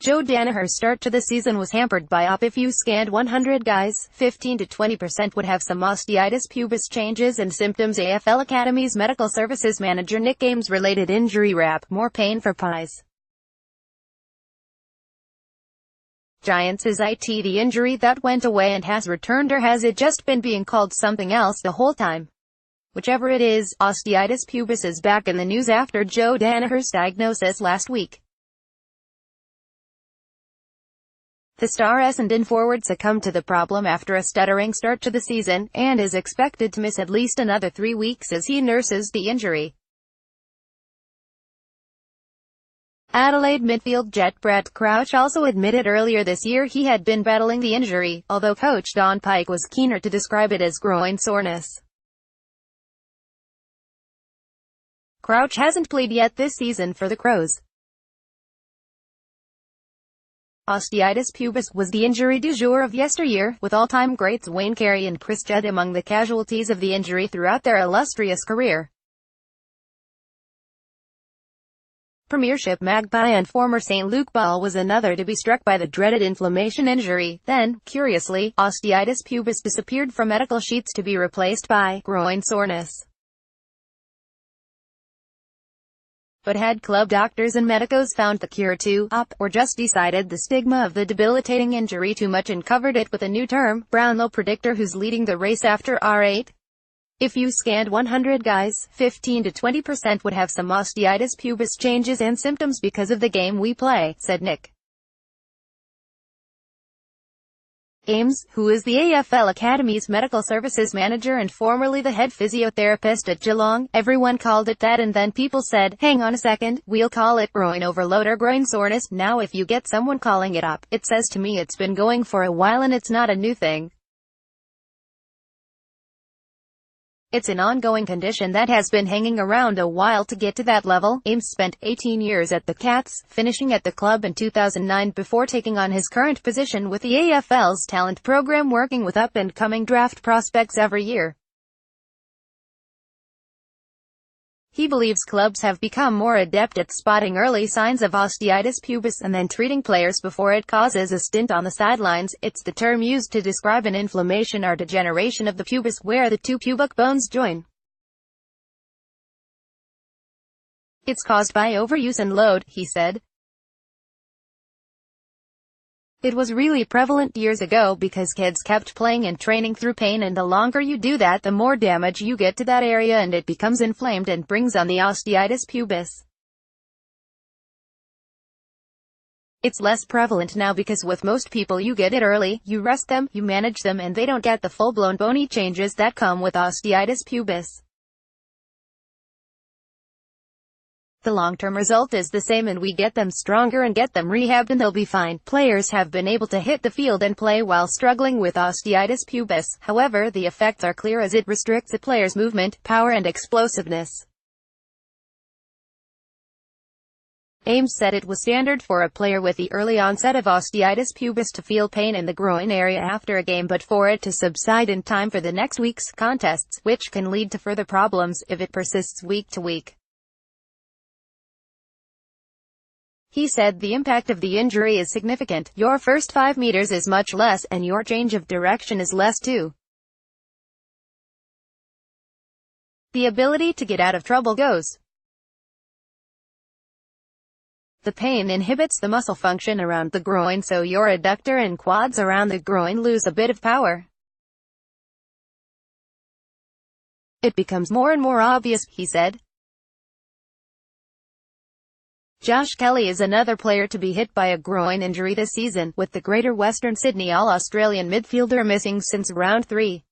Joe Danaher's start to the season was hampered by op. If you scanned 100 guys, 15 to 20% would have some osteitis pubis changes and symptoms. AFL Academy's medical services manager Nick Ames-related injury rap, more pain for pies. Giants. Is it the injury that went away and has returned, or has it just been being called something else the whole time? Whichever it is, osteitis pubis is back in the news after Joe Danaher's diagnosis last week. The star Essendon forward succumbed to the problem after a stuttering start to the season, and is expected to miss at least another 3 weeks as he nurses the injury. Adelaide midfield jet Brett Crouch also admitted earlier this year he had been battling the injury, although coach Don Pike was keener to describe it as groin soreness. Crouch hasn't played yet this season for the Crows. Osteitis pubis was the injury du jour of yesteryear, with all-time greats Wayne Carey and Chris Judd among the casualties of the injury throughout their illustrious career. Premiership Magpie and former St. Luke Ball was another to be struck by the dreaded inflammation injury. Then, curiously, osteitis pubis disappeared from medical sheets to be replaced by groin soreness. But had club doctors and medicos found the cure to op, or just decided the stigma of the debilitating injury too much and covered it with a new term? Brownlow predictor who's leading the race after R8? If you scanned 100 guys, 15 to 20% would have some osteitis pubis changes and symptoms because of the game we play, said Nick Ames, who is the AFL Academy's medical services manager and formerly the head physiotherapist at Geelong. Everyone called it that, and then people said, hang on a second, we'll call it groin overload or groin soreness. Now if you get someone calling it op, it says to me it's been going for a while and it's not a new thing. It's an ongoing condition that has been hanging around a while to get to that level. Ames spent 18 years at the Cats, finishing at the club in 2009 before taking on his current position with the AFL's talent program, working with up-and-coming draft prospects every year. He believes clubs have become more adept at spotting early signs of osteitis pubis and then treating players before it causes a stint on the sidelines. It's the term used to describe an inflammation or degeneration of the pubis, where the two pubic bones join. It's caused by overuse and load, he said. It was really prevalent years ago because kids kept playing and training through pain, and the longer you do that, the more damage you get to that area and it becomes inflamed and brings on the osteitis pubis. It's less prevalent now because with most people you get it early, you rest them, you manage them, and they don't get the full-blown bony changes that come with osteitis pubis. The long-term result is the same, and we get them stronger and get them rehabbed and they'll be fine. Players have been able to hit the field and play while struggling with osteitis pubis. However, the effects are clear as it restricts a player's movement, power and explosiveness. Ames said it was standard for a player with the early onset of osteitis pubis to feel pain in the groin area after a game, but for it to subside in time for the next week's contests, which can lead to further problems if it persists week to week. He said the impact of the injury is significant. Your first 5 meters is much less, and your change of direction is less too. The ability to get out of trouble goes. The pain inhibits the muscle function around the groin, so your adductor and quads around the groin lose a bit of power. It becomes more and more obvious, he said. Josh Kelly is another player to be hit by a groin injury this season, with the Greater Western Sydney All-Australian midfielder missing since round 3.